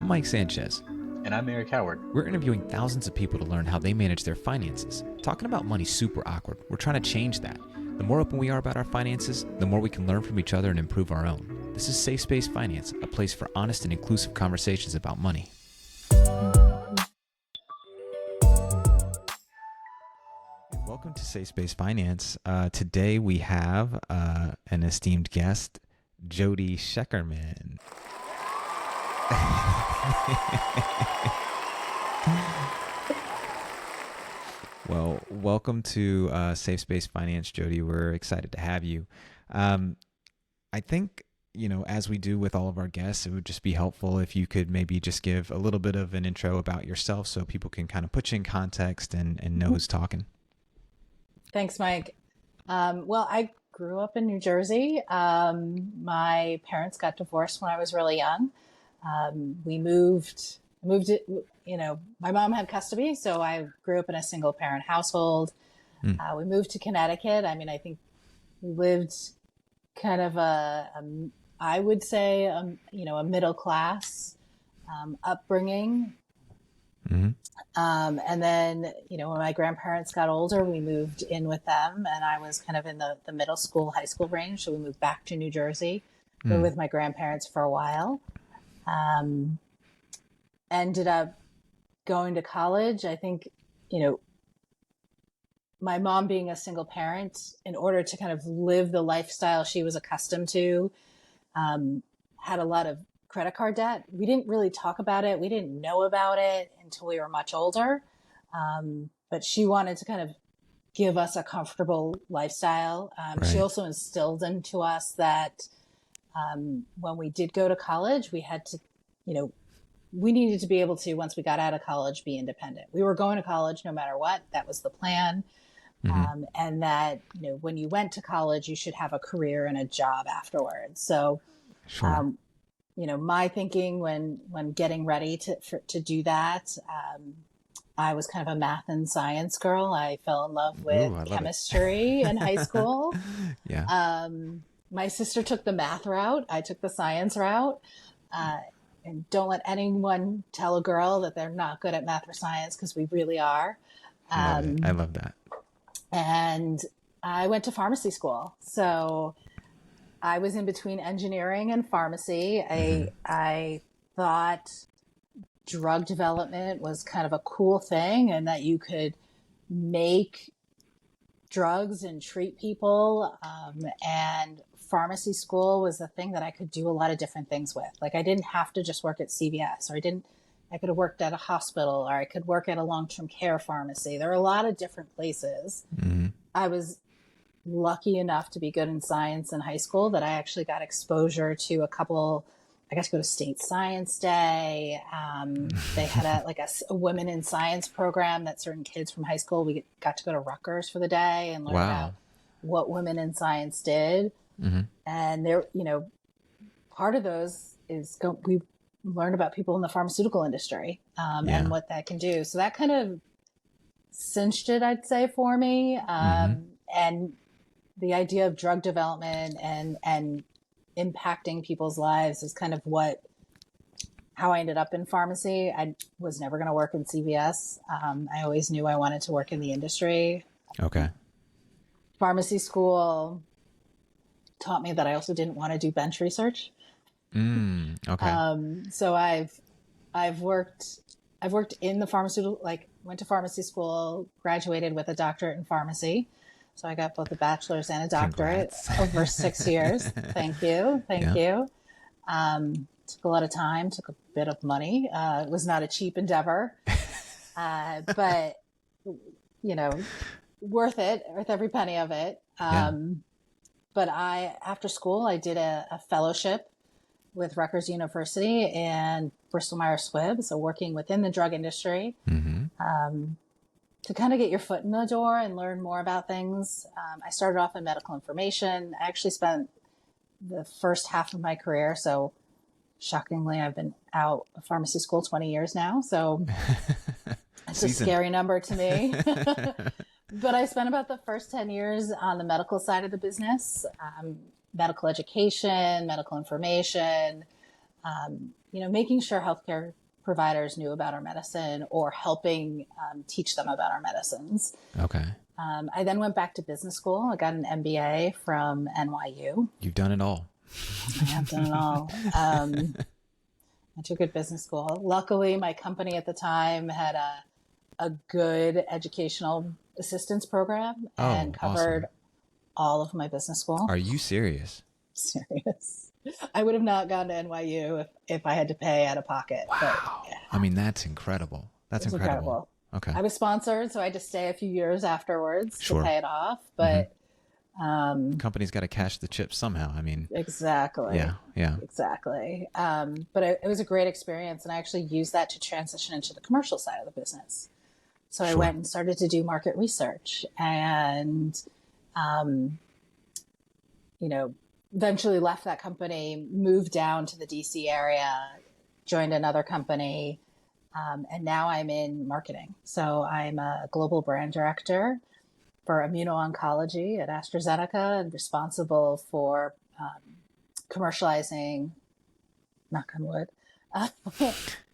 Mike Sanchez. And I'm Eric Howard. We're interviewing thousands of people to learn how they manage their finances. Talking about money's super awkward. We're trying to change that. The more open we are about our finances, the more we can learn from each other and improve our own. This is Safe Space Finance, a place for honest and inclusive conversations about money. Welcome to Safe Space Finance. Today we have an esteemed guest, Jodi Scheckerman. Well, welcome to Safe Space Finance, Jodi. We're excited to have you. I think, as we do with all of our guests, it would just be helpful if you could maybe just give a little bit of an intro about yourself so people can kind of put you in context and know who's talking. Thanks, Mike. Well, I grew up in New Jersey. My parents got divorced when I was really young. We moved it, my mom had custody, so I grew up in a single parent household. We moved to Connecticut. I think we lived kind of I would say, a middle class upbringing. Mm-hmm. And then, when my grandparents got older, we moved in with them, and I was kind of in the middle school, high school range. So we moved back to New Jersey, lived with my grandparents for a while. Ended up going to college. I think, my mom being a single parent, in order to kind of live the lifestyle she was accustomed to, had a lot of credit card debt. We didn't really talk about it. We didn't know about it until we were much older. But she wanted to kind of give us a comfortable lifestyle. Right. She also instilled into us that when we did go to college, we had to, we needed to be able to, once we got out of college, be independent. We were going to college no matter what. That was the plan. Mm-hmm. And that, when you went to college, you should have a career and a job afterwards. So, Sure. my thinking when getting ready to do that, I was kind of a math and science girl. I fell in love with chemistry in high school. Yeah. My sister took the math route. I took the science route. And don't let anyone tell a girl that they're not good at math or science, because we really are. I love that. And I went to pharmacy school. So I was in between engineering and pharmacy. I thought drug development was kind of a cool thing, and that you could make drugs and treat people. And pharmacy school was the thing that I could do a lot of different things with. Like, I didn't have to just work at CVS, or I could have worked at a hospital, or I could work at a long-term care pharmacy. There are a lot of different places. Mm-hmm. I was lucky enough to be good in science in high school that I actually got exposure to I got to go to State Science Day. They had a Women in Science program that certain kids from high school, we got to go to Rutgers for the day and learn about what women in science did. Mm-hmm. And there, part of those is we learned about people in the pharmaceutical industry and what that can do. So that kind of cinched it, I'd say, for me. And the idea of drug development and impacting people's lives is kind of how I ended up in pharmacy. I was never going to work in CVS. I always knew I wanted to work in the industry. Okay. Pharmacy school taught me that I also didn't want to do bench research. Okay. So I've worked in the pharmaceutical, went to pharmacy school, graduated with a doctorate in pharmacy. So I got both a bachelor's and a doctorate over 6 years. Thank you. Took a lot of time, took a bit of money. It was not a cheap endeavor, but worth every penny of it. But after school, I did a fellowship with Rutgers University and Bristol Myers Squibb, so working within the drug industry, to kind of get your foot in the door and learn more about things. I started off in medical information. I actually spent the first half of my career, so shockingly, I've been out of pharmacy school 20 years now, so it's a scary number to me. But I spent about the first 10 years on the medical side of the business, medical education, medical information, making sure healthcare providers knew about our medicine or helping teach them about our medicines. Okay. I then went back to business school. I got an MBA from NYU. You've done it all. I have done it all. I took a business school. Luckily, my company at the time had a good educational assistance program and covered all of my business school. Are you serious? Serious. I would have not gone to NYU if I had to pay out of pocket. Wow. But, yeah. I mean, that's incredible. That's incredible. Okay. I was sponsored, so I had to stay a few years afterwards Sure. to pay it off. But company's got to cash the chips somehow. I mean, exactly. Yeah. Exactly. But it was a great experience, and I actually used that to transition into the commercial side of the business. So I went and started to do market research, and eventually left that company, moved down to the DC area, joined another company, and now I'm in marketing. So I'm a global brand director for immuno-oncology at AstraZeneca and responsible for commercializing, knock on wood,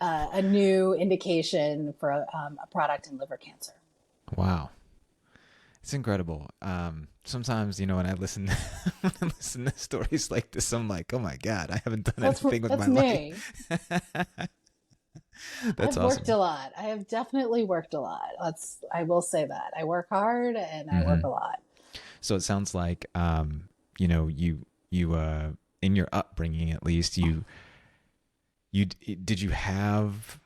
a new indication for a product in liver cancer. Wow. It's incredible. Sometimes, when I listen to stories like this, I'm like, oh my God, I haven't done anything with my life. That's I've awesome. worked a lot. I have definitely worked a lot. I will say that. I work hard and I work a lot. So it sounds like, you in your upbringing, at least, did you have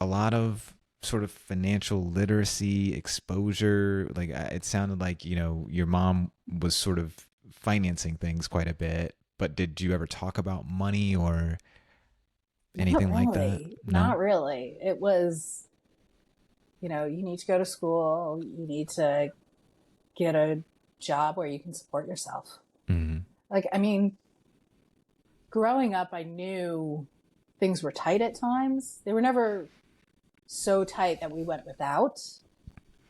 a lot of sort of financial literacy exposure? Like it sounded like, your mom was sort of financing things quite a bit, but did you ever talk about money or anything like that? No? Not really. It was, you need to go to school. You need to get a job where you can support yourself. Mm-hmm. Growing up, I knew things were tight at times. They were never so tight that we went without,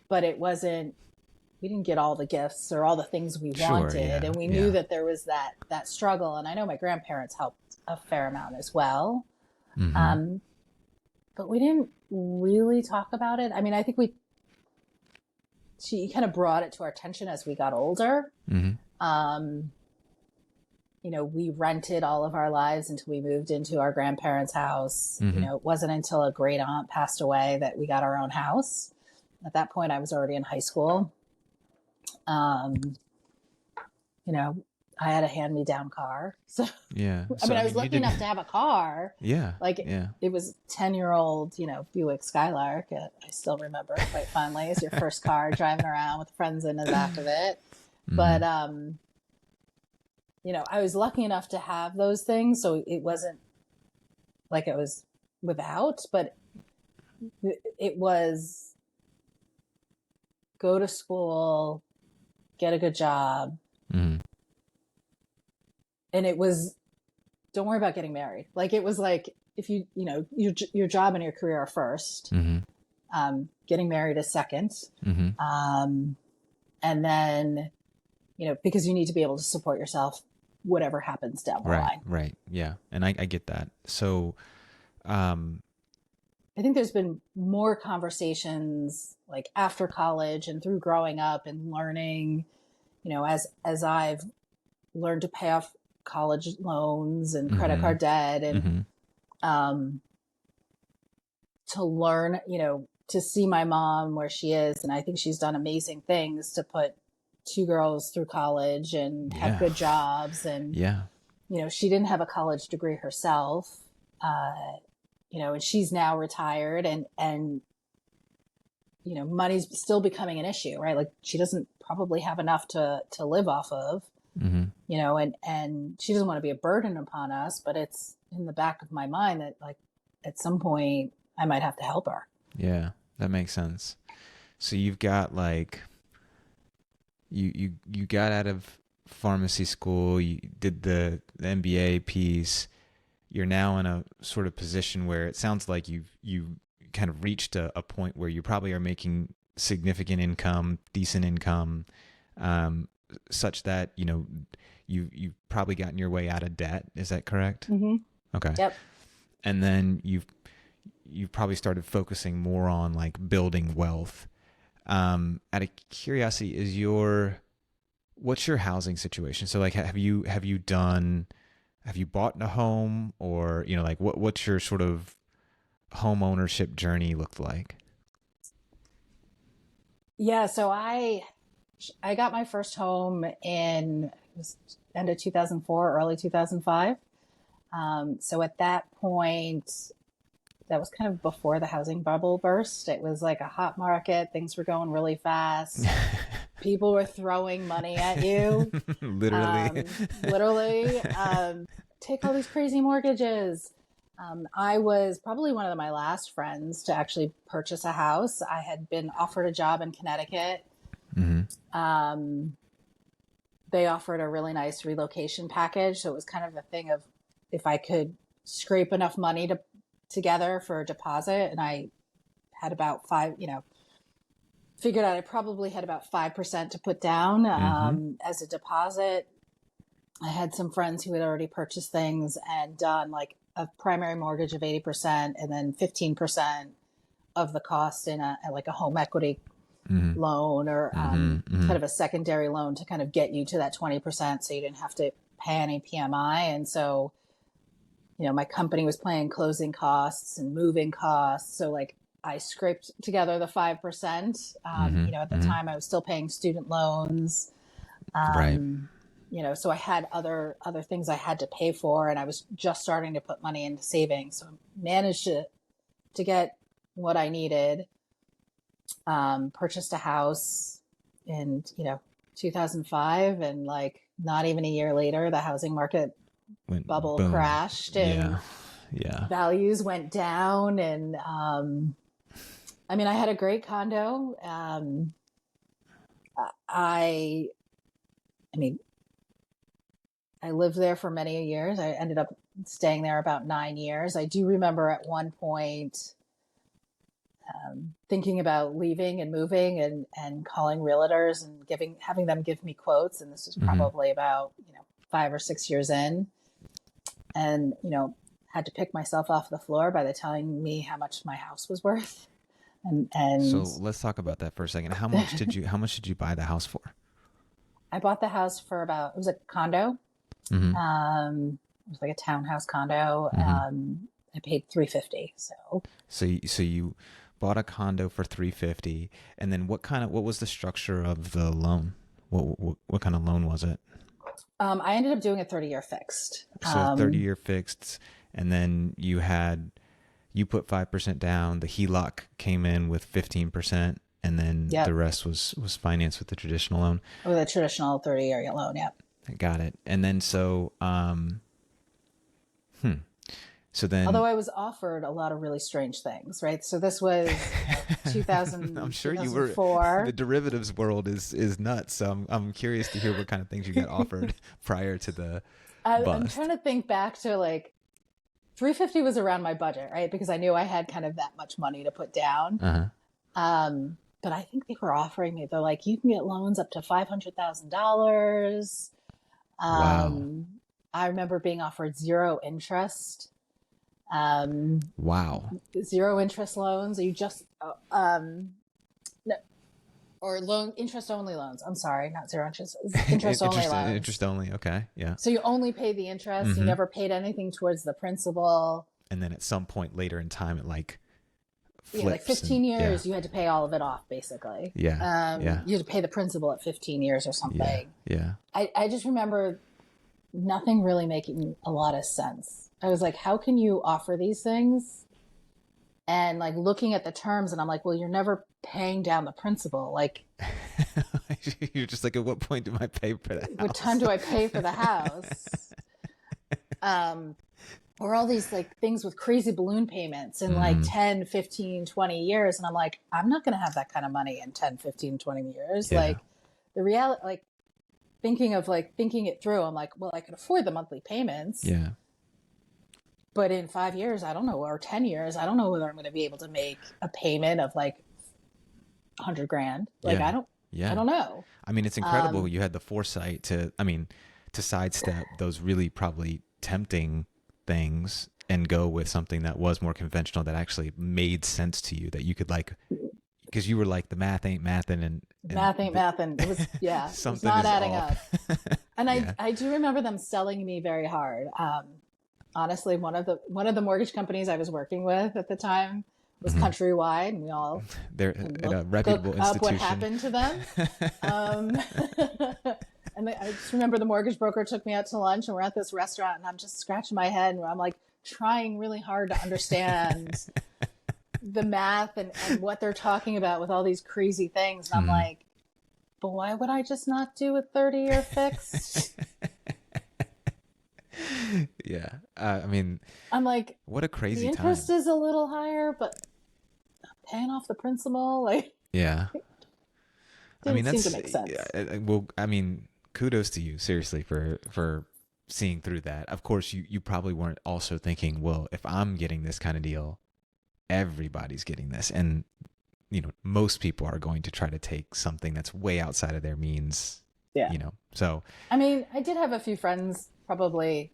but we didn't get all the gifts or all the things we wanted. And we knew that there was that struggle. And I know my grandparents helped a fair amount as well. Mm-hmm. But we didn't really talk about it. I think she kind of brought it to our attention as we got older. Mm-hmm. We rented all of our lives until we moved into our grandparents' house. Mm-hmm. It wasn't until a great aunt passed away that we got our own house. At that point, I was already in high school. I had a hand-me-down car. So yeah. I was lucky enough to have a car. Yeah. It was 10-year-old, Buick Skylark. I still remember it quite fondly. It's your first car driving around with friends in the back of it. Mm-hmm. But I was lucky enough to have those things, so it wasn't like it was without, but it was go to school, get a good job. Mm-hmm. And it was, don't worry about getting married. It was like, if your job and your career are first, mm-hmm. Getting married is second. Mm-hmm. And then, because you need to be able to support yourself, whatever happens down the line. Right. Yeah. And I get that. So, I think there's been more conversations after college and through growing up and learning, as I've learned to pay off college loans and credit mm-hmm. card debt and, mm-hmm. To learn, to see my mom where she is. And I think she's done amazing things to put two girls through college and have good jobs. And, she didn't have a college degree herself, and she's now retired and, money's still becoming an issue, right? She doesn't probably have enough to live off of, mm-hmm. And she doesn't want to be a burden upon us, but it's in the back of my mind that at some point I might have to help her. Yeah, that makes sense. So you've got you got out of pharmacy school, you did the MBA piece. You're now in a sort of position where it sounds like you kind of reached a point where you probably are making significant income, decent income, such that, you've probably gotten your way out of debt. Is that correct? Mm-hmm. Okay. Yep. And then you've probably started focusing more on like building wealth. Out of curiosity, what's your housing situation? So like, have you bought a home, or, like what's your sort of home ownership journey looked like? Yeah, so I got my first home in it was end of 2004, early 2005. So at that point, that was kind of before the housing bubble burst. It was like a hot market. Things were going really fast. People were throwing money at you. Literally. Literally, take all these crazy mortgages. I was probably one of my last friends to actually purchase a house. I had been offered a job in Connecticut. Mm-hmm. They offered a really nice relocation package. So it was kind of a thing of if I could scrape enough money together for a deposit. And I had about figured out I probably had about 5% to put down as a deposit. I had some friends who had already purchased things and done like a primary mortgage of 80% and then 15% of the cost in a home equity loan or kind of a secondary loan to kind of get you to that 20% so you didn't have to pay any PMI. And so, my company was paying closing costs and moving costs. So like I scraped together the 5%. At the time I was still paying student loans. Right. So I had other things I had to pay for, and I was just starting to put money into savings. So I managed to get what I needed. Purchased a house in 2005, and like not even a year later, the housing market bubble boom. Crashed, and values went down. And I had a great condo. I lived there for many years. I ended up staying there about 9 years. I do remember at one point thinking about leaving and moving and calling realtors and having them give me quotes. And this was probably about 5 or 6 years in, and had to pick myself off the floor by the telling me how much my house was worth. And so let's talk about that for a second. How much did you buy the house for? I bought the house for it was a condo. It was like a townhouse condo. I paid $350. So you bought a condo for $350, and then what was the structure of the loan? What kind of loan was it? I ended up doing a 30-year fixed. So 30-year fixed, and then you put 5% down. The HELOC came in with 15%, and then the rest was financed with the traditional loan. With a traditional 30-year loan, yep. Got it. And then so then, although I was offered a lot of really strange things, right? So this was 2000. I'm sure 2004. you were. The derivatives world is nuts. So I'm curious to hear what kind of things you got offered prior to the bust. I'm trying to think back to like 350 was around my budget, right? Because I knew I had kind of that much money to put down. But I think they were offering me, they're like, you can get loans up to $500,000. Wow. I remember being offered zero interest. Wow. Zero interest loans. You just, no, or interest only loans. I'm sorry, not zero interest. Interest only loans. Interest only. Okay. Yeah. So you only pay the interest. You never paid anything towards the principal. And then at some point later in time, it like flips. Yeah, like 15 years, you had to pay all of it off, basically. Yeah. You had to pay the principal at 15 years or something. Yeah. I just remember nothing really making a lot of sense. I was like, how can you offer these things? And like looking at the terms, and I'm like, well, you're never paying down the principal. Like, you're just like, at what point do I pay for the house? What time do I pay for the house? Or all these like things with crazy balloon payments in like 10, 15, 20 years. And I'm like, I'm not going to have that kind of money in 10, 15, 20 years. Yeah. Like the reality, like thinking it through, I'm like, well, I could afford the monthly payments. Yeah. But in 5 years, I don't know, or 10 years, I don't know whether I'm going to be able to make a payment of like $100,000. Like, I don't know. I mean, it's incredible. You had the foresight to sidestep those really probably tempting things and go with something that was more conventional, that actually made sense to you, that you could like, because you were like, the math ain't mathin', and Math ain't math. And it was, yeah, it was something not is adding off. up. And Yeah. I do remember them selling me very hard. Honestly, one of the mortgage companies I was working with at the time was Mm-hmm. Countrywide, and we all They're can at a look reputable up what institution. happened to them. Um, and I just remember the mortgage broker took me out to lunch, and we're at this restaurant, and I'm just scratching my head, and I'm like trying really hard to understand the math and what they're talking about with all these crazy things. And I'm Mhm. like, but why would I just not do a 30-year fixed? Yeah. I mean, I'm like, what a the crazy interest time. is a little higher, but paying off the principal, like, Yeah. I didn't mean, seem to that's, make sense. well, I mean, kudos to you, seriously, for seeing through that. Of course, you probably weren't also thinking, well, if I'm getting this kind of deal, everybody's getting this. And, most people are going to try to take something that's way outside of their means, Yeah. So, I mean, I did have a few friends probably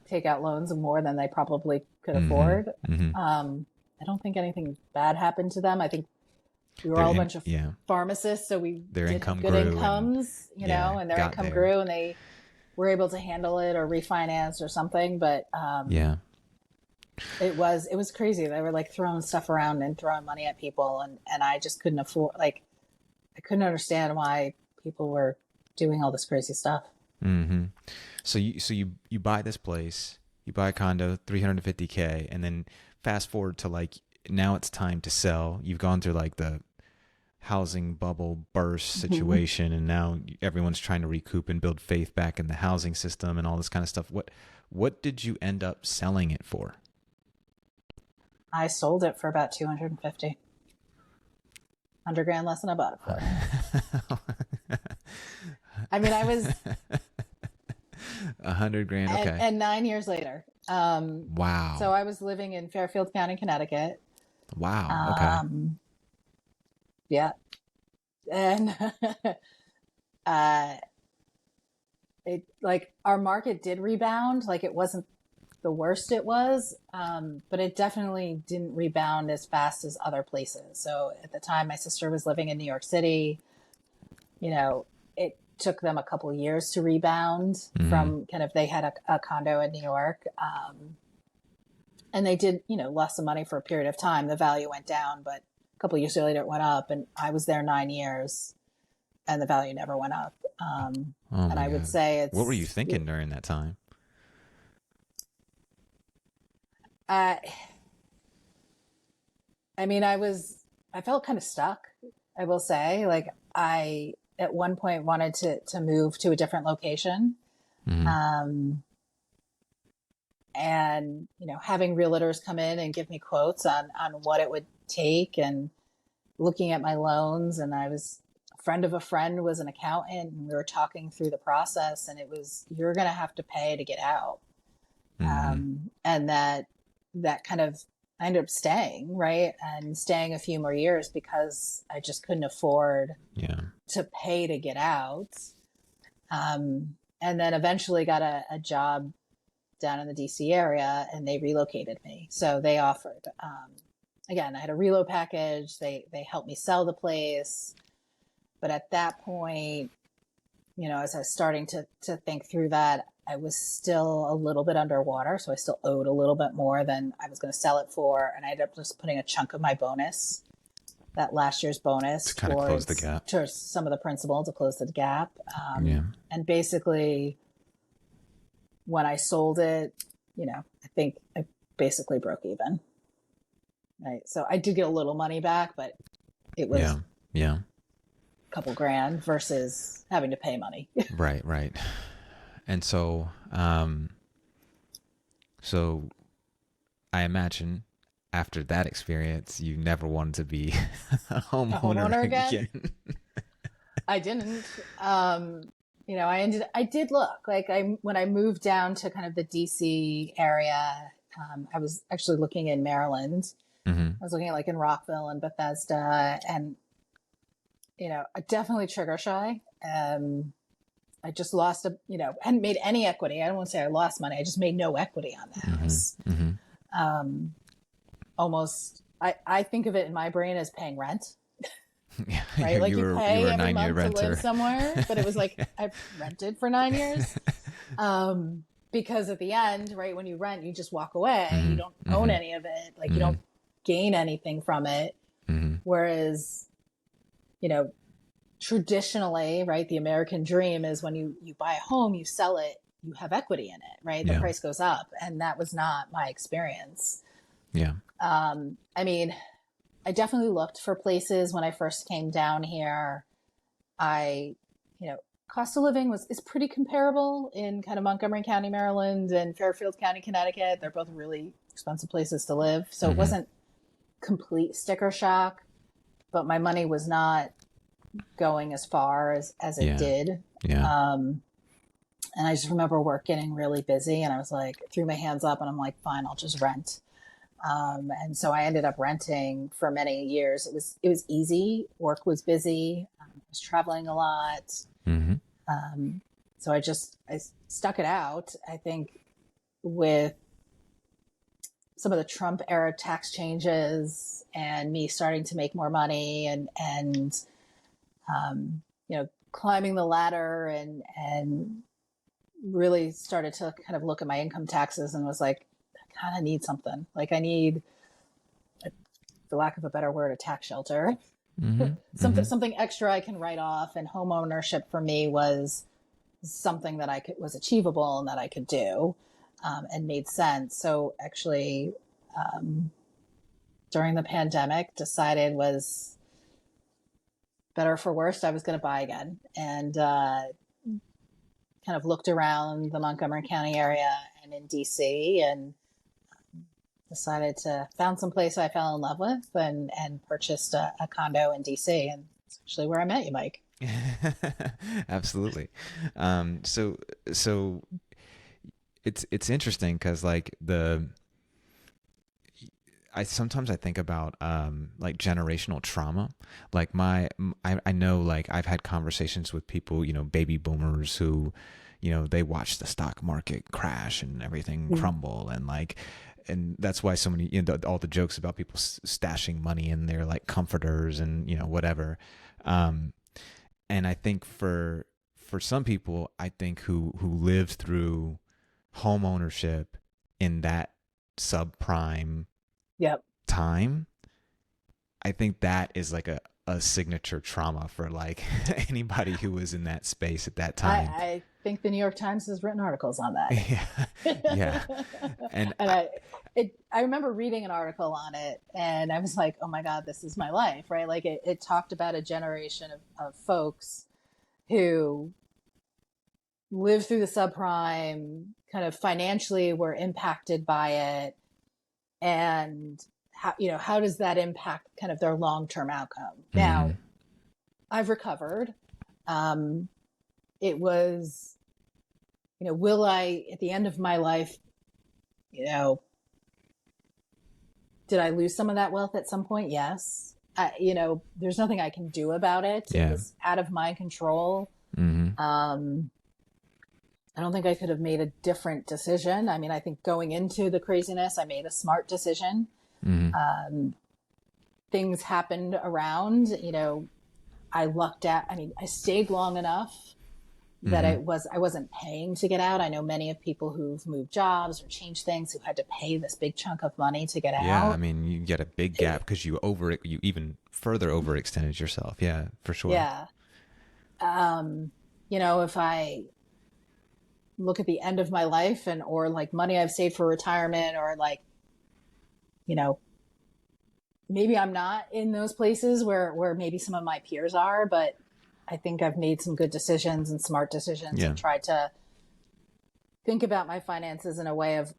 take out loans more than they probably could mm-hmm, afford. mm-hmm. I don't think anything bad happened to them. I think we were all a bunch of Yeah, pharmacists, so we their did have income good grew and, incomes, yeah, and their got income there. grew, and they were able to handle it or refinance or something. But Yeah. it was crazy. They were like throwing stuff around and throwing money at people, and I just couldn't afford. Like, I couldn't understand why people were doing all this crazy stuff. Mm-hmm. So you buy this place, you buy a condo, 350K, and then fast forward to like, now it's time to sell. You've gone through like the housing bubble burst situation, and now everyone's trying to recoup and build faith back in the housing system and all this kind of stuff. What did you end up selling it for? I sold it for about 250, 100 grand less than I bought it for. I mean, I was 100 grand. Okay. and 9 years later. Wow. So I was living in Fairfield County, Connecticut. Wow. Okay. Yeah. And uh, it, like, our market did rebound. Like, it wasn't the worst it was, but it definitely didn't rebound as fast as other places. So at the time, my sister was living in New York City. It took them a couple of years to rebound from kind of, they had a condo in New York. And they did, lost some money for a period of time. The value went down, but a couple of years later it went up. And I was there 9 years, and the value never went up. Oh And my I would God. say What were you it's, thinking during that time? uh, I mean, I felt kind of stuck, I will say. Like, I, at one point, wanted to move to a different location. Um, and, having realtors come in and give me quotes on what it would take, and looking at my loans. And a friend of a friend was an accountant, and we were talking through the process, and it was, you're going to have to pay to get out. And that kind of, I ended up staying, right? And staying a few more years because I just couldn't afford to pay to get out. And then eventually got a job down in the DC area, and they relocated me. So they offered, again, I had a reload package. They helped me sell the place. But at that point, as I was starting to think through that, I was still a little bit underwater. So I still owed a little bit more than I was going to sell it for. And I ended up just putting a chunk of my bonus, that last year's bonus, To kind of close the gap. towards some of the principal to close the gap. Yeah. And basically, when I sold it, I think I basically broke even. Right. So I did get a little money back, but it was Yeah. a couple grand versus having to pay money. Right. And so, so I imagine after that experience, you never wanted to be a homeowner again? I didn't. I did look, like, when I moved down to kind of the DC area, I was actually looking in Maryland. I was looking at, like, in Rockville and Bethesda, and, definitely trigger shy. I just lost hadn't made any equity. I don't want to say I lost money. I just made no equity on the house. Almost, I think of it in my brain as paying rent, Yeah, right? Like you you pay were a every 9-year month to renter. live somewhere, but it was like I've rented for 9 years. Because at the end, right, when you rent, you just walk away. You don't own any of it. Like you don't gain anything from it. Whereas, traditionally, right, the American dream is when you buy a home, you sell it, you have equity in it, right? The price goes up. And that was not my experience. Yeah. I mean, I definitely looked for places when I first came down here. Cost of living is pretty comparable in kind of Montgomery County, Maryland, and Fairfield County, Connecticut. They're both really expensive places to live. So it wasn't complete sticker shock, but my money was not going as far as it did. Yeah. And I just remember work getting really busy, and I was like, threw my hands up and I'm like, fine, I'll just rent. And so I ended up renting for many years. It was easy. Work was busy. I was traveling a lot. So I stuck it out. I think with some of the Trump era tax changes and me starting to make more money and climbing the ladder and really started to kind of look at my income taxes and was like, I kind of need something. Like I need, for lack of a better word, a tax shelter. Something extra I can write off, and home ownership for me was something that was achievable and that I could do, and made sense. So actually, during the pandemic, decided was better for worse. I was going to buy again, and kind of looked around the Montgomery County area and in DC, and found some place I fell in love with and purchased a condo in DC. And it's actually where I met you, Mike. Absolutely. So it's interesting because like sometimes I think about like generational trauma. Like I know, like I've had conversations with people, baby boomers who, they watch the stock market crash and everything crumble, and that's why so many, all the jokes about people stashing money in their like comforters and whatever. And I think for some people, I think who lived through home ownership in that subprime time, I think that is like a signature trauma for like anybody who was in that space at that time. I think the New York Times has written articles on that. Yeah. And I remember reading an article on it, and I was like, oh my God, this is my life, right? Like it talked about a generation of folks who lived through the subprime, kind of financially were impacted by it, and how does that impact kind of their long-term outcome? Now, I've recovered. It was, will I, at the end of my life, did I lose some of that wealth at some point? Yes. There's nothing I can do about it. Yeah. It was out of my control. I don't think I could have made a different decision. I mean, I think going into the craziness, I made a smart decision. Things happened around, I lucked out. I mean, I stayed long enough that I wasn't paying to get out. I know many of people who've moved jobs or changed things who had to pay this big chunk of money to get out. Yeah, I mean, you get a big gap because you even further overextended yourself. Yeah, for sure. Yeah. If I look at the end of my life or like money I've saved for retirement, or like, maybe I'm not in those places where maybe some of my peers are, but I think I've made some good decisions and smart decisions and tried to think about my finances in a way of,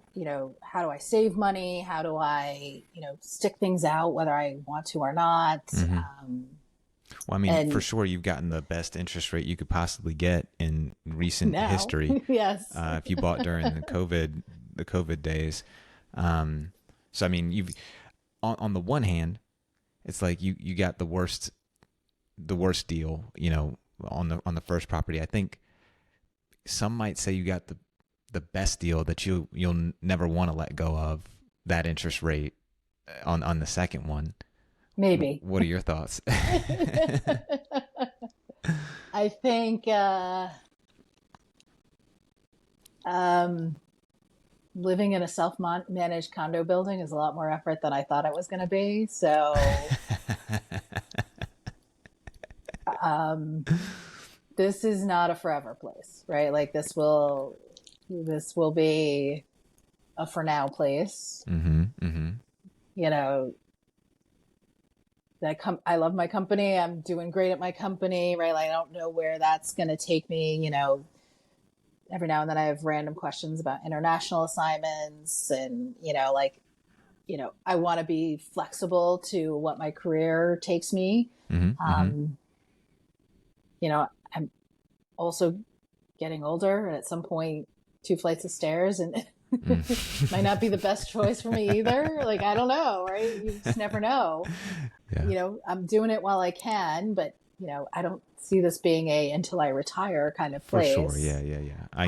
how do I save money? How do I, stick things out, whether I want to or not? Well, I mean, for sure, you've gotten the best interest rate you could possibly get in recent history. Yes. If you bought during the COVID days. So, I mean, you've, on the one hand, it's like you got the worst deal, on the first property. I think some might say you got the best deal that you'll never want to let go of that interest rate on the second one. Maybe. What are your thoughts? I think living in a self-managed condo building is a lot more effort than I thought it was going to be. So this is not a forever place, right? Like this will be a for now place. Mm-hmm, mm-hmm. You know, I love my company. I'm doing great at my company, right? Like, I don't know where that's going to take me. You know, every now and then I have random questions about international assignments and, I want to be flexible to what my career takes me. Mm-hmm, mm-hmm. I'm also getting older, and at some point 2 flights of stairs and might not be the best choice for me either. Like, I don't know, right? You just never know. Yeah. I'm doing it while I can, but I don't see this being a until I retire kind of For place. sure. Yeah. I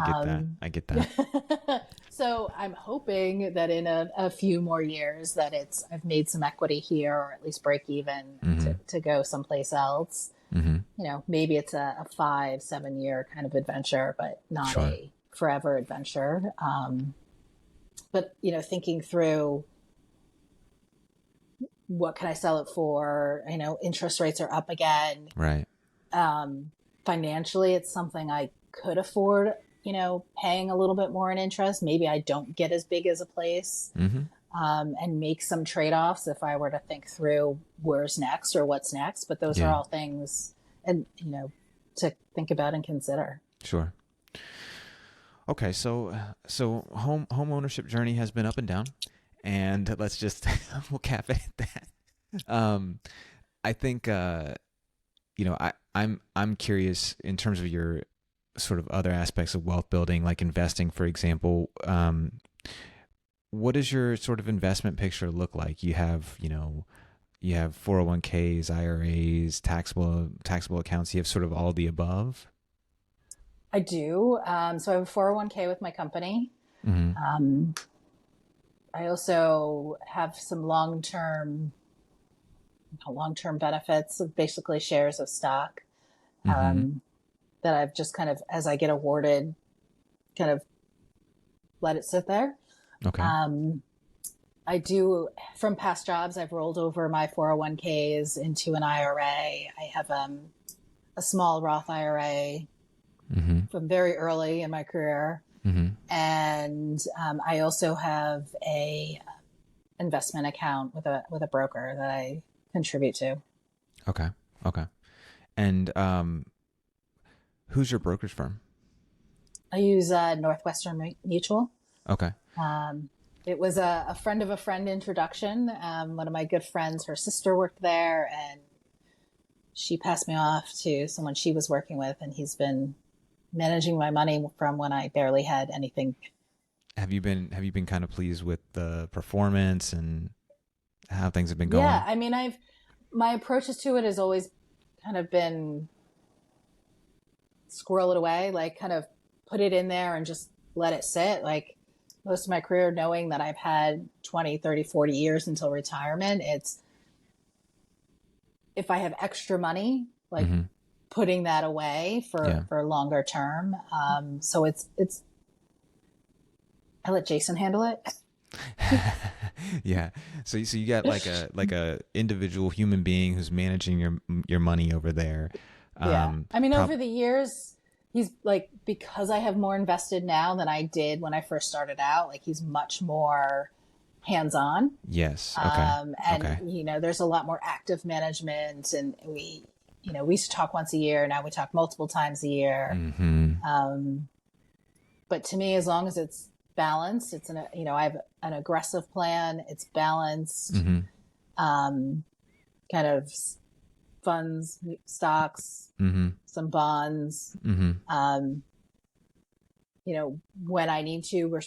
get that. So I'm hoping that in a few more years that I've made some equity here, or at least break even to go someplace else. Mm-hmm. Maybe it's a 5-7 year kind of adventure, but not a forever adventure. But thinking through, what can I sell it for? Interest rates are up again. Right. Financially, it's something I could afford, paying a little bit more in interest. Maybe I don't get as big as a place, and make some trade-offs if I were to think through where's next or what's next. But those are all things, and to think about and consider. Sure. Okay, so home ownership journey has been up and down, and let's just we'll cap it at that. I think I'm curious in terms of your sort of other aspects of wealth building, like investing, for example. What does your sort of investment picture look like? You have 401ks, IRAs, taxable accounts. You have sort of all the above. I do. So I have a 401k with my company. Mm-hmm. I also have some long-term benefits of basically shares of stock, that I've just kind of, as I get awarded, kind of let it sit there. Okay. I do, from past jobs, I've rolled over my 401ks into an IRA. I have a small Roth IRA from very early in my career. And I also have a investment account with a broker that I contribute to. Okay. And who's your brokerage firm? I use Northwestern Mutual. Okay. It was a friend of a friend introduction. One of my good friends, her sister worked there, and she passed me off to someone she was working with, and he's been managing my money from when I barely had anything. Have you been kind of pleased with the performance and how things have been going? Yeah, I mean, my approaches to it has always kind of been squirrel it away, like kind of put it in there and just let it sit. Like most of my career, knowing that I've had 20, 30, 40 years until retirement, it's, if I have extra money, like putting that away for longer term. So it's, I let Jason handle it. Yeah. So you got like a individual human being who's managing your money over there. Yeah. I mean, over the years, he's like, because I have more invested now than I did when I first started out, like he's much more hands-on. Yes. Okay. And, there's a lot more active management, and we used to talk once a year. Now we talk multiple times a year. But to me, as long as it's balanced, I have an aggressive plan. It's balanced, kind of funds, stocks, some bonds, when I need to,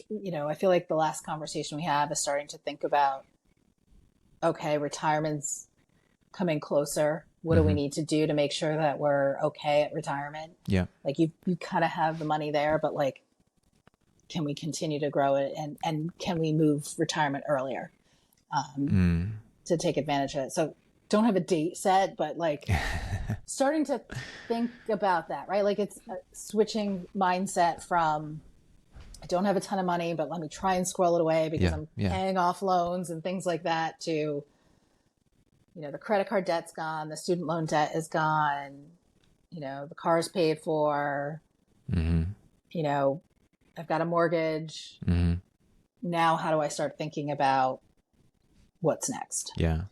I feel like the last conversation we have is starting to think about, okay, retirement's coming closer. what do we need to do to make sure that we're okay at retirement? Yeah. Like you kind of have the money there, but like, can we continue to grow it? And can we move retirement earlier to take advantage of it? So don't have a date set, but like starting to think about that, right? Like it's switching mindset from, I don't have a ton of money, but let me try and squirrel it away because I'm paying off loans and things like that, to, you know, the credit card debt's gone, the student loan debt is gone, you know, the car's paid for, you know, I've got a mortgage. Now, how do I start thinking about what's next? Yeah.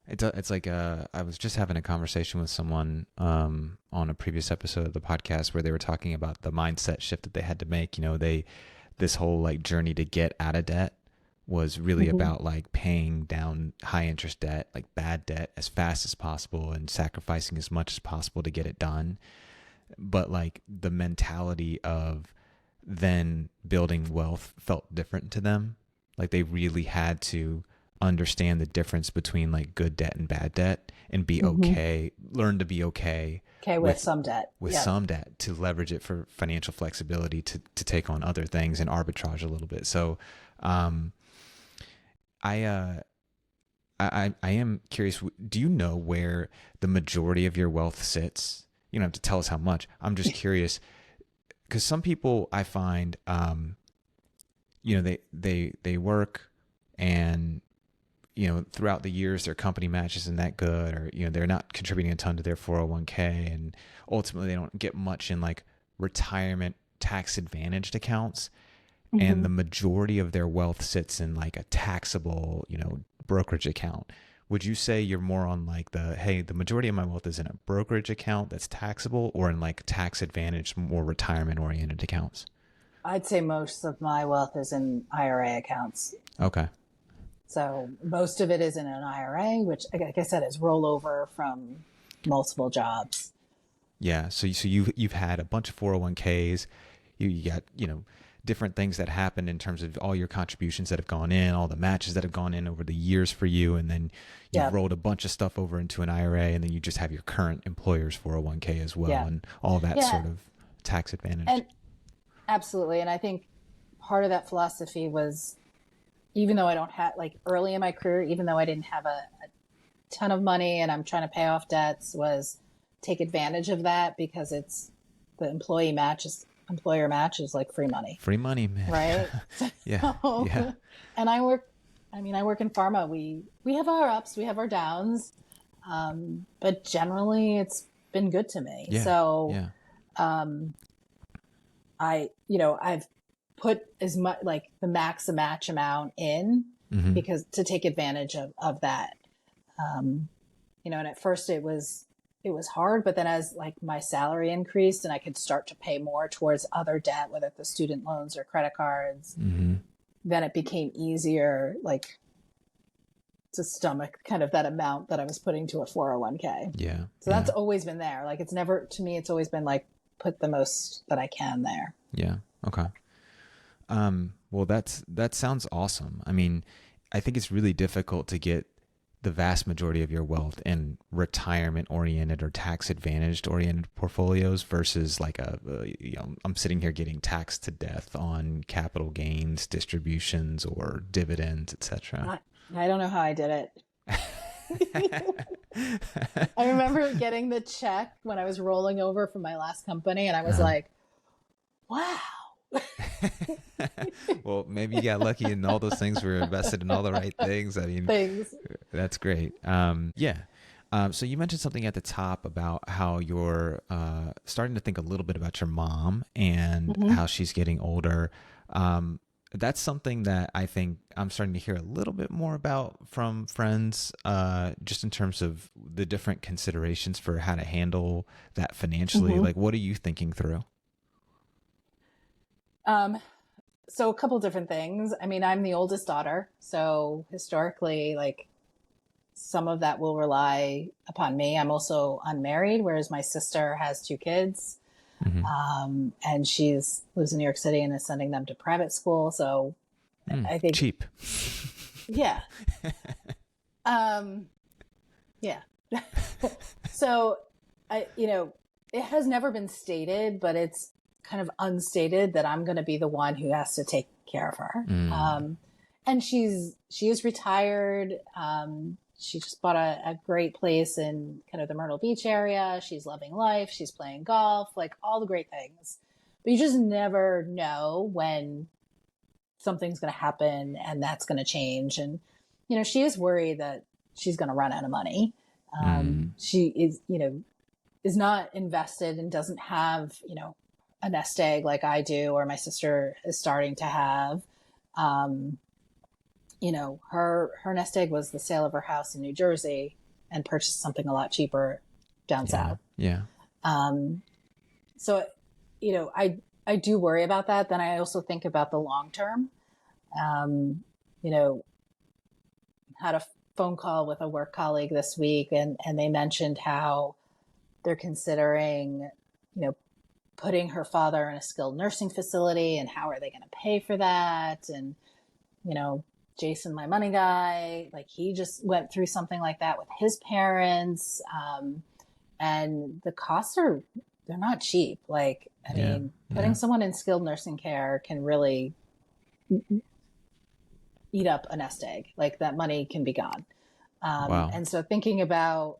It's like I was just having a conversation with someone on a previous episode of the podcast where they were talking about the mindset shift that they had to make. You know, this whole like journey to get out of debt was really about like paying down high interest debt, like bad debt, as fast as possible and sacrificing as much as possible to get it done. But like the mentality of then building wealth felt different to them. Like they really had to understand the difference between like good debt and bad debt and be okay, learn to be okay with some debt, some debt, to leverage it for financial flexibility, to take on other things and arbitrage a little bit. So I am curious, do you know where the majority of your wealth sits? You don't have to tell us how much. I'm just curious, because some people I find, you know, they work and, you know, throughout the years, their company match isn't that good, or, you know, they're not contributing a ton to their 401k, and ultimately they don't get much in like retirement tax advantaged accounts. And the majority of their wealth sits in like a taxable, you know, brokerage account. Would you say you're more on like the majority of my wealth is in a brokerage account that's taxable, or in like tax advantaged, more retirement oriented accounts? I'd say most of my wealth is in IRA accounts. Okay. So most of it is in an IRA, which, like I said, is rollover from multiple jobs. Yeah. So you've had a bunch of 401ks. You got, you know, different things that happen in terms of all your contributions that have gone in, all the matches that have gone in over the years for you. And then you've rolled a bunch of stuff over into an IRA, and then you just have your current employer's 401k as well. And all that sort of tax advantage. And absolutely. And I think part of that philosophy was, even though I don't have, like early in my career, even though I didn't have a ton of money and I'm trying to pay off debts, was take advantage of that, because it's the employer match is like free money. Free money, man. Right? Yeah. And I work in pharma. We have our ups, we have our downs. But generally it's been good to me. Yeah. So, I've put as much, like the max match amount in, because to take advantage of that. You know, and at first it was hard, but then as like my salary increased and I could start to pay more towards other debt, whether it's the student loans or credit cards, then it became easier, like to stomach kind of that amount that I was putting to a 401k. Yeah. So that's always been there. Like it's never, to me, it's always been like, put the most that I can there. Yeah. Okay. Well, that sounds awesome. I mean, I think it's really difficult to get the vast majority of your wealth in retirement oriented or tax advantaged oriented portfolios versus like I'm sitting here getting taxed to death on capital gains, distributions, or dividends, etc. I don't know how I did it. I remember getting the check when I was rolling over from my last company, and I was like, wow. Well, maybe you got lucky and all those things were invested in all the right things. I mean, that's great. So you mentioned something at the top about how you're starting to think a little bit about your mom and how she's getting older. That's something that I think I'm starting to hear a little bit more about from friends, just in terms of the different considerations for how to handle that financially. Like, what are you thinking through? So a couple different things. I mean, I'm the oldest daughter, so historically, like some of that will rely upon me. I'm also unmarried, whereas my sister has 2 kids. And lives in New York City and is sending them to private school. So I think cheap. Yeah. Yeah. So it has never been stated, but it's kind of unstated that I'm going to be the one who has to take care of her. And she is retired. She just bought a great place in kind of the Myrtle Beach area. She's loving life. She's playing golf, like all the great things. But you just never know when something's going to happen and that's going to change. And, she is worried that she's going to run out of money. She is not invested and doesn't have, a nest egg like I do, or my sister is starting to have. Her nest egg was the sale of her house in New Jersey and purchased something a lot cheaper down south. Yeah. So, I do worry about that. Then I also think about the long term. Had a phone call with a work colleague this week, and they mentioned how they're considering, putting her father in a skilled nursing facility, and how are they going to pay for that? And, Jason, my money guy, like he just went through something like that with his parents. And the costs they're not cheap. Like, I mean, putting someone in skilled nursing care can really eat up a nest egg. Like that money can be gone. Wow. And so thinking about,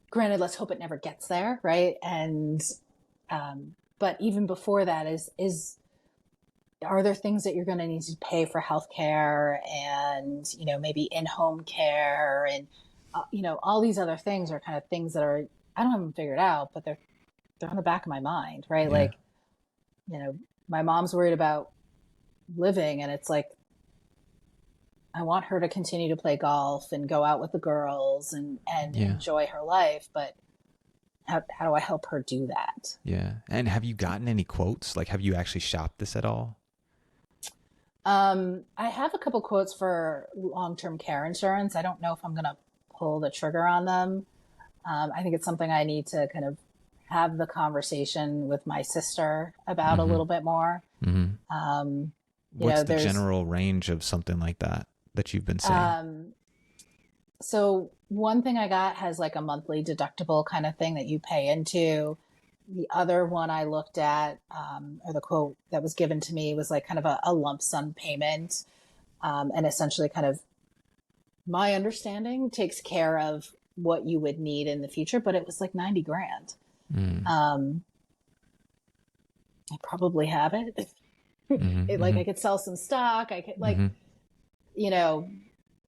granted, let's hope it never gets there. Right. And, but even before that are there things that you're going to need to pay for healthcare and, maybe in-home care and, all these other things are kind of things that I don't have them figured out, but they're on the back of my mind, right? Yeah. Like, my mom's worried about living, and it's like, I want her to continue to play golf and go out with the girls and enjoy her life. But how do I help her do that? Yeah. And have you gotten any quotes? Like, have you actually shopped this at all? I have a couple quotes for long-term care insurance. I don't know if I'm going to pull the trigger on them. I think it's something I need to kind of have the conversation with my sister about a little bit more. What's the general range of something like that you've been seeing? So one thing I got has like a monthly deductible kind of thing that you pay into. The other one I looked at, or the quote that was given to me, was like kind of a lump sum payment. And essentially kind of, my understanding, takes care of what you would need in the future, but it was like 90 grand. I probably have it. I could sell some stock. I could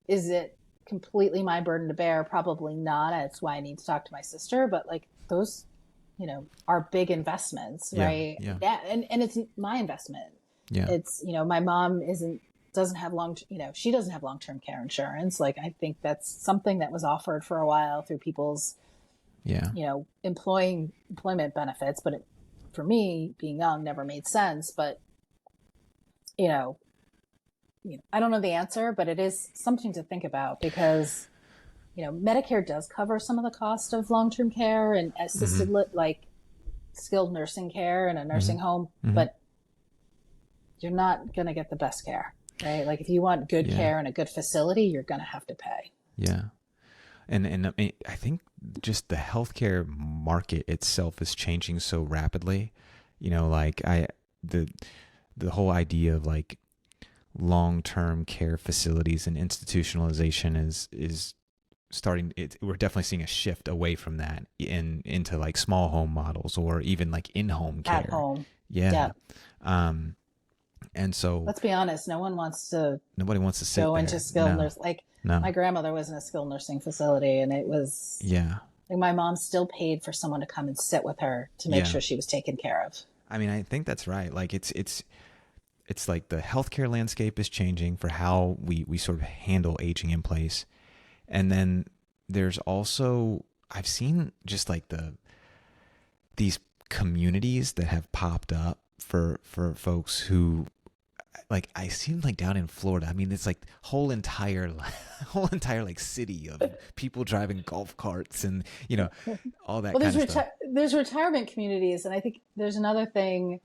is it completely my burden to bear? Probably not. That's why I need to talk to my sister, but like those, are big investments, right? Yeah. And it's my investment. Yeah. It's, my mom doesn't have she doesn't have long-term care insurance. Like, I think that's something that was offered for a while through people's, employment benefits. But for me, being young, never made sense. But, I don't know the answer, but it is something to think about because, Medicare does cover some of the cost of long-term care and assisted, like skilled nursing care in a nursing home, but you're not going to get the best care, right? Like if you want good care in a good facility, you're going to have to pay. Yeah. And I mean, I think just the healthcare market itself is changing so rapidly, like the whole idea of like long-term care facilities and institutionalization is starting. We're definitely seeing a shift away from that into like small home models or even like in-home care. At home. Yeah. And so let's be honest, nobody wants to sit go there. into skilled nursing. Like my grandmother was in a skilled nursing facility, and it was like my mom still paid for someone to come and sit with her to make sure she was taken care of. I mean, I think that's right. Like it's like the healthcare landscape is changing for how we sort of handle aging in place. And then there's also, I've seen just like these communities that have popped up for folks who, like, I seen like down in Florida. I mean, it's like whole entire like city of people driving golf carts and all that. Well, kind of stuff. There's retirement communities, and I think there's another thing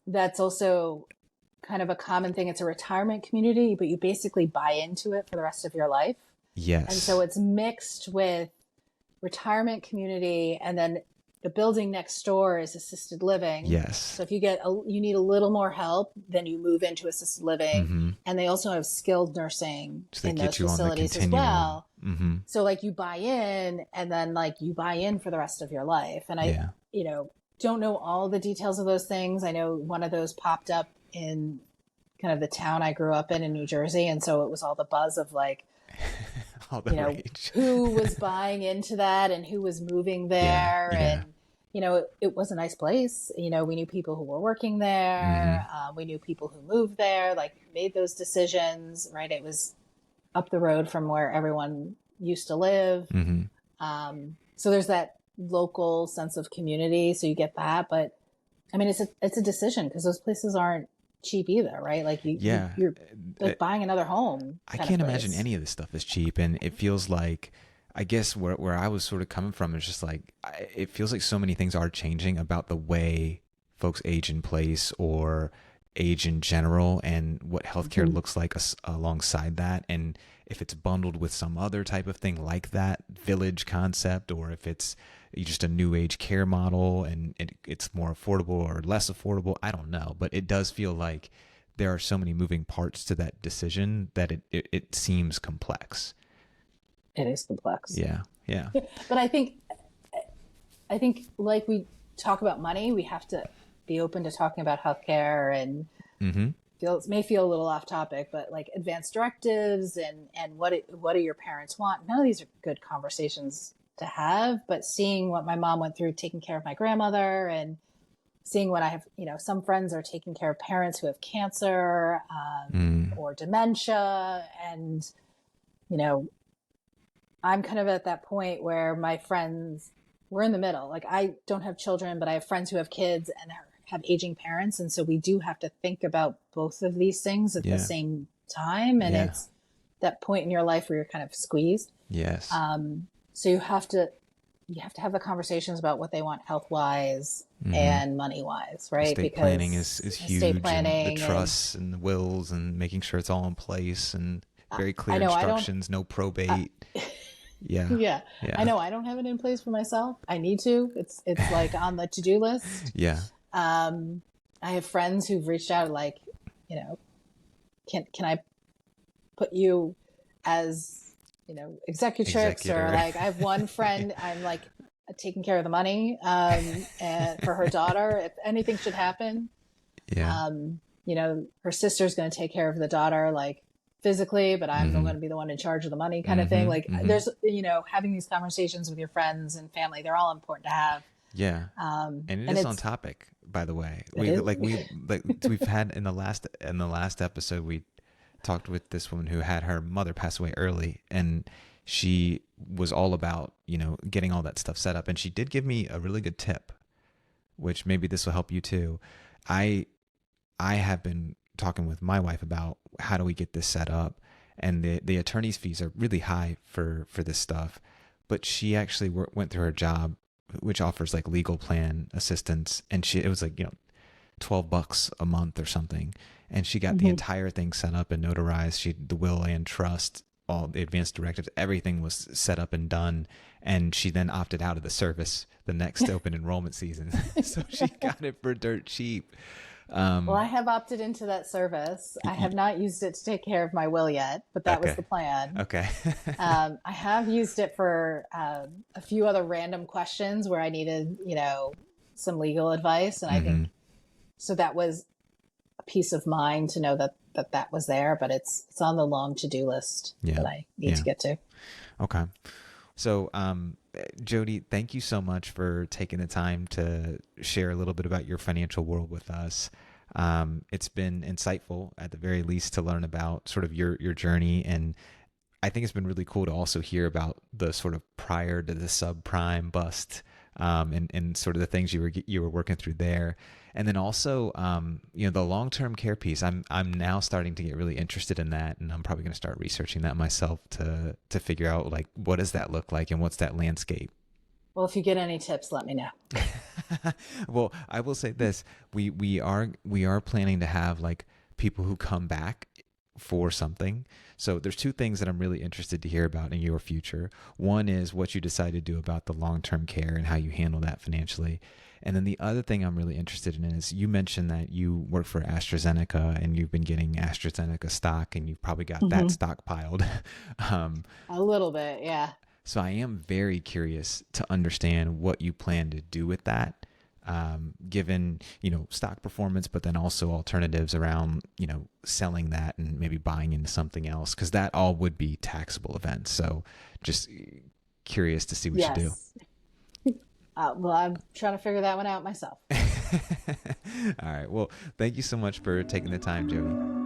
that's also kind of a common thing. It's a retirement community, but you basically buy into it for the rest of your life. And so Yes. it's mixed with retirement community, and then the building next door is assisted living. Yes. So if you need a little more help, then you move into assisted living. Mm-hmm. And they also have skilled nursing So they in those get you on the facilities as continuum. well. Mm-hmm. So like you buy in, and then like you buy in for the rest of your life. And I, Yeah. don't know all the details of those things. I know one of those popped up in kind of the town I grew up in New Jersey. And so it was all the buzz of like, All the rage. who was buying into that and who was moving Yeah. there. Yeah. And, it was a nice place. We knew people who were working Mm-hmm. there. We knew people who moved there, like made those decisions, right? It was up the road from where everyone used to live. Mm-hmm. So there's that local sense of community. So you get that. But I mean, it's a decision because those places aren't cheap either, right? Like Yeah. you're like buying another home. I can't imagine any of this stuff is cheap. And it feels like, I guess where I was sort of coming from is just like, it feels like so many things are changing about the way folks age in place or age in general, and what healthcare Mm-hmm. looks like alongside that. And if it's bundled with some other type of thing like that village concept, or if it's just a new age care model and it's more affordable or less affordable, I don't know. But it does feel like there are so many moving parts to that decision that it seems complex. It is complex. Yeah. Yeah. But I think like we talk about money, we have to be open to talking about healthcare, and Mm-hmm. may feel a little off topic, but like advanced directives and what do your parents want? None of these are good conversations to have, but seeing what my mom went through taking care of my grandmother, and seeing what I have, some friends are taking care of parents who have cancer, or dementia. And, I'm kind of at that point where my friends, we're in the middle. Like I don't have children, but I have friends who have kids and have aging parents. And so we do have to think about both of these things at the same time. And Yeah. it's that point in your life where you're kind of squeezed. Yes. So you have to have the conversations about what they want health wise and money wise, right? Estate planning is huge. Estate planning, and the trusts and the wills and making sure it's all in place and very clear I know, instructions, no probate. Yeah. Yeah. Yeah. I know I don't have it in place for myself. I need to. It's like on the to-do list. Yeah. I have friends who've reached out like, can I put you as, executrix, Executor. or like I have one friend, I'm like taking care of the money, and for her daughter, if anything should happen, Yeah. her sister's going to take care of the daughter, like physically, but I'm going to be the one in charge of the money kind of thing. Like there's, having these conversations with your friends and family, they're all important to have. Yeah. And it is on topic, by the way. We've had in the last episode, we talked with this woman who had her mother pass away early, and she was all about, getting all that stuff set up. And she did give me a really good tip, which maybe this will help you too. I have been talking with my wife about how do we get this set up, and the attorney's fees are really high for this stuff. But she actually went through her job, which offers like legal plan assistance, and it was like $12 a month or something, and she got the entire thing set up and notarized. The will and trust, all the advanced directives, everything was set up and done, and she then opted out of the service the next open enrollment season. So she got it for dirt cheap. Well, I have opted into that service. I have not used it to take care of my will yet, but that was the plan. Okay. I have used it for a few other random questions where I needed, some legal advice. And I think, so that was a peace of mind to know that was there, but it's on the long to-do list that I need to get to. Okay. So, Jodi, thank you so much for taking the time to share a little bit about your financial world with us. It's been insightful, at the very least, to learn about sort of your journey. And I think it's been really cool to also hear about the sort of prior to the subprime bust, and sort of the things you were working through there. And then also, the long-term care piece, I'm now starting to get really interested in that, and I'm probably going to start researching that myself to figure out like, what does that look like and what's that landscape? Well, if you get any tips, let me know. Well, I will say this, we are planning to have like people who come back for something. So there's two things that I'm really interested to hear about in your future. One is what you decide to do about the long-term care and how you handle that financially. And then the other thing I'm really interested in is you mentioned that you work for AstraZeneca and you've been getting AstraZeneca stock and you've probably got that Hmm. stockpiled. um, A little bit, yeah. so I am very curious to understand what you plan to do with that, given stock performance, but then also alternatives around selling that and maybe buying into something else, because that all would be taxable events. So just curious to see what you do. Yes. Well, I'm trying to figure that one out myself. All right. Well, thank you so much for taking the time, Jody.